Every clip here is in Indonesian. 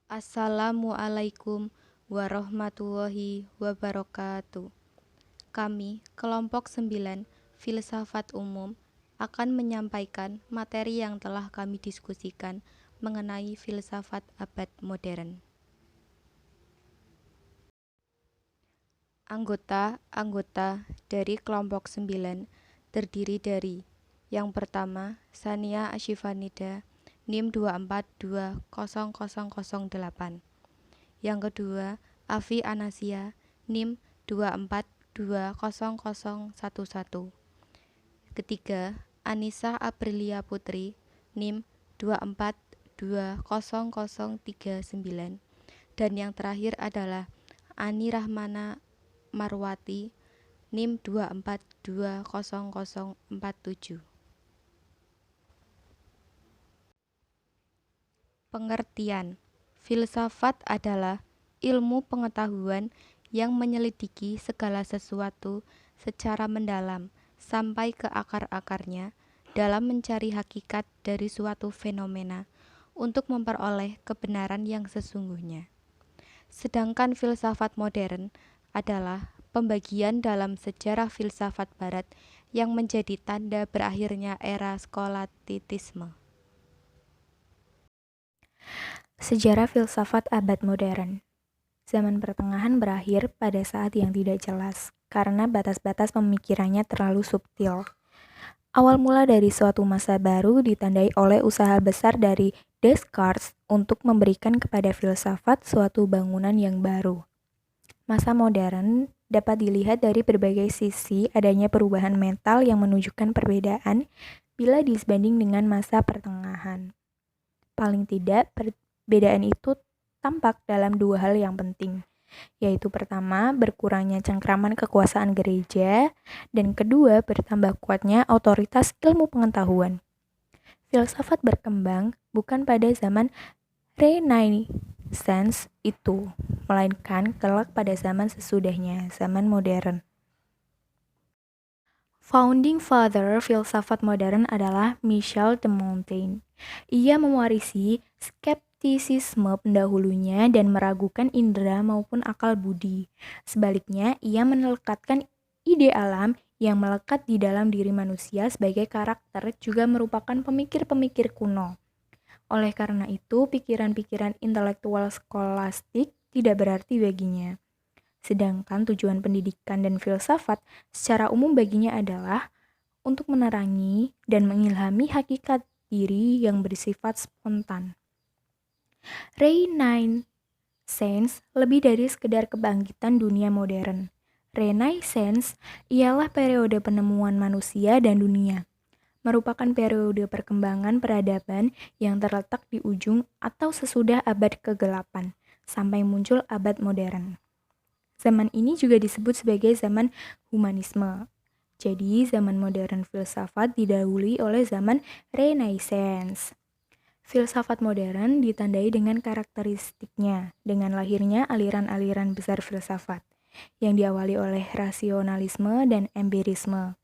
Assalamualaikum warahmatullahi wabarakatuh. Kami, kelompok 9 Filsafat Umum, akan menyampaikan materi yang telah kami diskusikan mengenai filsafat abad modern. Anggota-anggota dari kelompok 9 terdiri dari yang pertama, Sania Ashifanida, NIM 2420008. Yang kedua, Afi Anasia, NIM 2420011. Ketiga, Anissa Aprilia Putri, NIM 2420039. Dan yang terakhir adalah Ani Rahmana Marwati, NIM 2420047. Pengertian: filsafat adalah ilmu pengetahuan yang menyelidiki segala sesuatu secara mendalam sampai ke akar-akarnya dalam mencari hakikat dari suatu fenomena untuk memperoleh kebenaran yang sesungguhnya. Sedangkan filsafat modern adalah pembagian dalam sejarah filsafat barat yang menjadi tanda berakhirnya era skolasticisme. Sejarah filsafat abad modern. Zaman pertengahan berakhir pada saat yang tidak jelas, karena batas-batas pemikirannya terlalu subtil. Awal mula dari suatu masa baru ditandai oleh usaha besar dari Descartes untuk memberikan kepada filsafat suatu bangunan yang baru. Masa modern dapat dilihat dari berbagai sisi adanya perubahan mental yang menunjukkan perbedaan bila disebanding dengan masa pertengahan. Paling tidak, perbedaan itu tampak dalam dua hal yang penting, yaitu pertama, berkurangnya cengkraman kekuasaan gereja, dan kedua, bertambah kuatnya otoritas ilmu pengetahuan. Filsafat berkembang bukan pada zaman Renaissance itu, melainkan kelak pada zaman sesudahnya, zaman modern. Founding father filsafat modern adalah Michel de Montaigne. Ia mewarisi skeptisisme pendahulunya dan meragukan indera maupun akal budi. Sebaliknya, ia menelekatkan ide alam yang melekat di dalam diri manusia sebagai karakter juga merupakan pemikir-pemikir kuno. Oleh karena itu, pikiran-pikiran intelektual skolastik tidak berarti baginya. Sedangkan tujuan pendidikan dan filsafat secara umum baginya adalah untuk menerangi dan mengilhami hakikat diri yang bersifat spontan. Renaissance lebih dari sekedar kebangkitan dunia modern. Renaissance ialah periode penemuan manusia dan dunia, merupakan periode perkembangan peradaban yang terletak di ujung atau sesudah abad ke-8 sampai muncul abad modern. Zaman ini juga disebut sebagai zaman humanisme. Jadi, zaman modern filsafat didahului oleh zaman Renaissance. Filsafat modern ditandai dengan karakteristiknya, dengan lahirnya aliran-aliran besar filsafat, yang diawali oleh rasionalisme dan empirisme.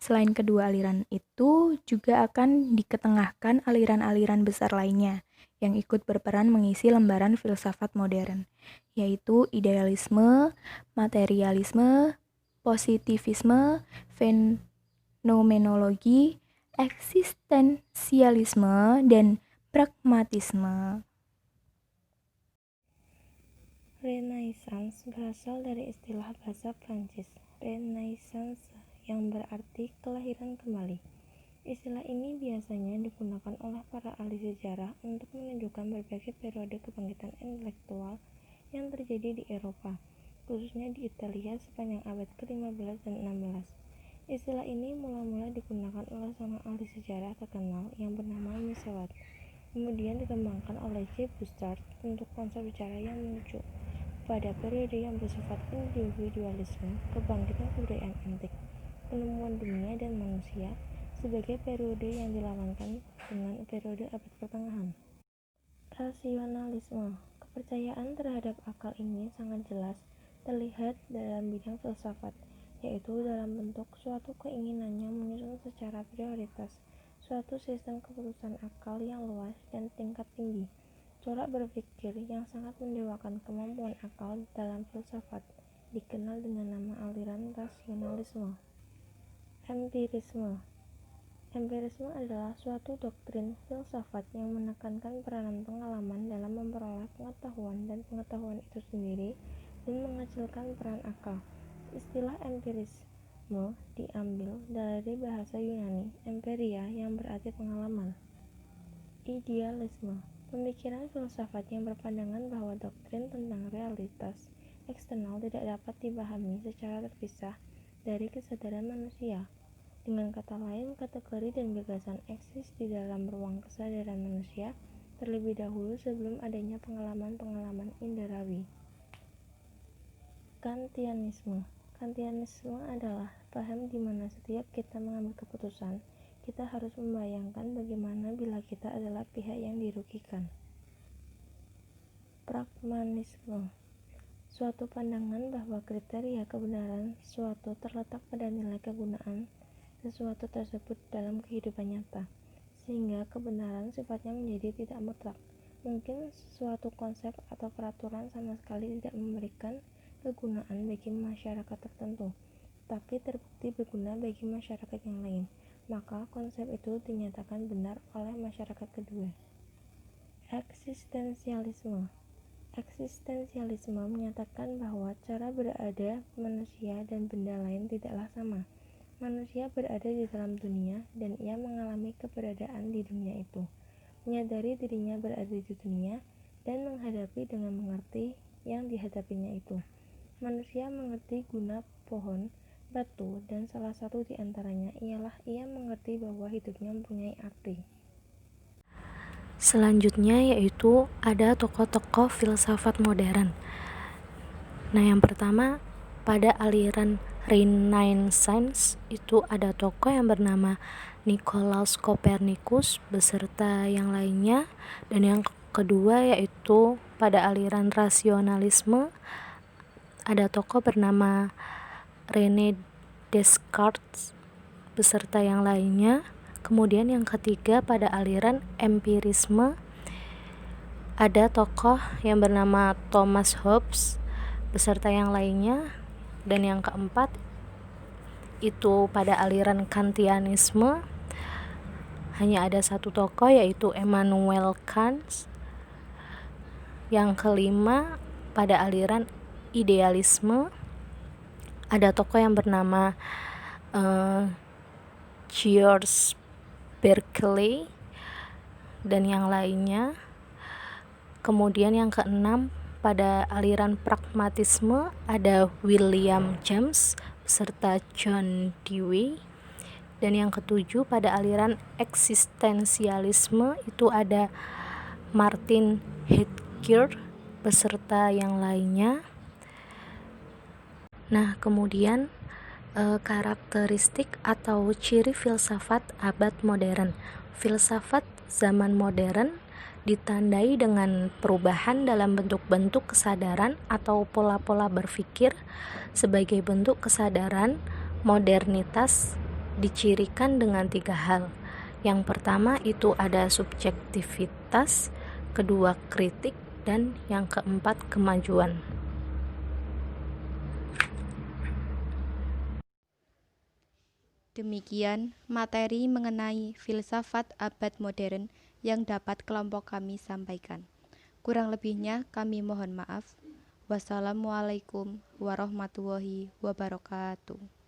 Selain kedua aliran itu, juga akan diketengahkan aliran-aliran besar lainnya, yang ikut berperan mengisi lembaran filsafat modern, yaitu idealisme, materialisme, positivisme, fenomenologi, eksistensialisme, dan pragmatisme. Renaissance berasal dari istilah bahasa Prancis, Renaissance, yang berarti kelahiran kembali. Istilah ini biasanya digunakan oleh para ahli sejarah untuk menunjukkan berbagai periode kebangkitan intelektual yang terjadi di Eropa, khususnya di Italia sepanjang abad ke-15 dan 16. Istilah ini mula-mula digunakan oleh seorang ahli sejarah terkenal yang bernama Misewat. Kemudian dikembangkan oleh J. Bustard untuk konsep bicara yang menuju pada periode yang bersifat individualisme, kebangkitan kebudayaan antik, penemuan dunia dan manusia, sebagai periode yang dilawankan dengan periode abad pertengahan. Rasionalisme. Kepercayaan terhadap akal ini sangat jelas terlihat dalam bidang filsafat, yaitu dalam bentuk suatu keinginannya menyusun secara prioritas suatu sistem keputusan akal yang luas dan tingkat tinggi. Corak berpikir yang sangat mendewakan kemampuan akal dalam filsafat dikenal dengan nama aliran rasionalisme. Empirisme. Empirisme adalah suatu doktrin filsafat yang menekankan peranan pengalaman dalam memperoleh pengetahuan dan pengetahuan itu sendiri dan menghasilkan peran akal. Istilah empirisme diambil dari bahasa Yunani empiria yang berarti pengalaman. Idealisme. Pemikiran filsafat yang berpandangan bahwa doktrin tentang realitas eksternal tidak dapat dipahami secara terpisah dari kesadaran manusia. Dengan kata lain, kategori dan gagasan eksis di dalam ruang kesadaran manusia terlebih dahulu sebelum adanya pengalaman-pengalaman inderawi. Kantianisme. Kantianisme adalah paham di mana setiap kita mengambil keputusan, kita harus membayangkan bagaimana bila kita adalah pihak yang dirugikan. Pragmatisme. Suatu pandangan bahwa kriteria kebenaran sesuatu terletak pada nilai kegunaan sesuatu tersebut dalam kehidupan nyata, sehingga kebenaran sifatnya menjadi tidak mutlak. Mungkin suatu konsep atau peraturan sama sekali tidak memberikan kegunaan bagi masyarakat tertentu, tapi terbukti berguna bagi masyarakat yang lain, maka konsep itu dinyatakan benar oleh masyarakat kedua. Eksistensialisme. Eksistensialisme menyatakan bahwa cara berada manusia dan benda lain tidaklah sama. Manusia berada di dalam dunia dan ia mengalami keberadaan di dunia itu, menyadari dirinya berada di dunia dan menghadapi dengan mengerti yang dihadapinya itu. Manusia mengerti guna pohon, batu, dan salah satu di antaranya ialah ia mengerti bahwa hidupnya mempunyai arti. Selanjutnya yaitu ada tokoh-tokoh filsafat modern. Nah, yang pertama pada aliran Renaissance itu ada tokoh yang bernama Nicolaus Copernicus beserta yang lainnya, dan yang kedua yaitu pada aliran rasionalisme ada tokoh bernama René Descartes beserta yang lainnya. Kemudian yang ketiga pada aliran empirisme ada tokoh yang bernama Thomas Hobbes beserta yang lainnya, dan yang keempat itu pada aliran Kantianisme hanya ada satu tokoh yaitu Immanuel Kant. Yang kelima pada aliran idealisme ada tokoh yang bernama George Berkeley dan yang lainnya. Kemudian yang keenam pada aliran pragmatisme ada William James serta John Dewey, dan yang ketujuh pada aliran eksistensialisme itu ada Martin Heidegger beserta yang lainnya. Nah, kemudian karakteristik atau ciri filsafat abad modern. Filsafat zaman modern ditandai dengan perubahan dalam bentuk-bentuk kesadaran atau pola-pola berpikir. Sebagai bentuk kesadaran, modernitas dicirikan dengan 3 hal. Yang pertama itu ada subjektivitas, kedua kritik, dan yang keempat kemajuan. Demikian materi mengenai filsafat abad modern yang dapat kelompok kami sampaikan. Kurang lebihnya kami mohon maaf. Wassalamualaikum warahmatullahi wabarakatuh.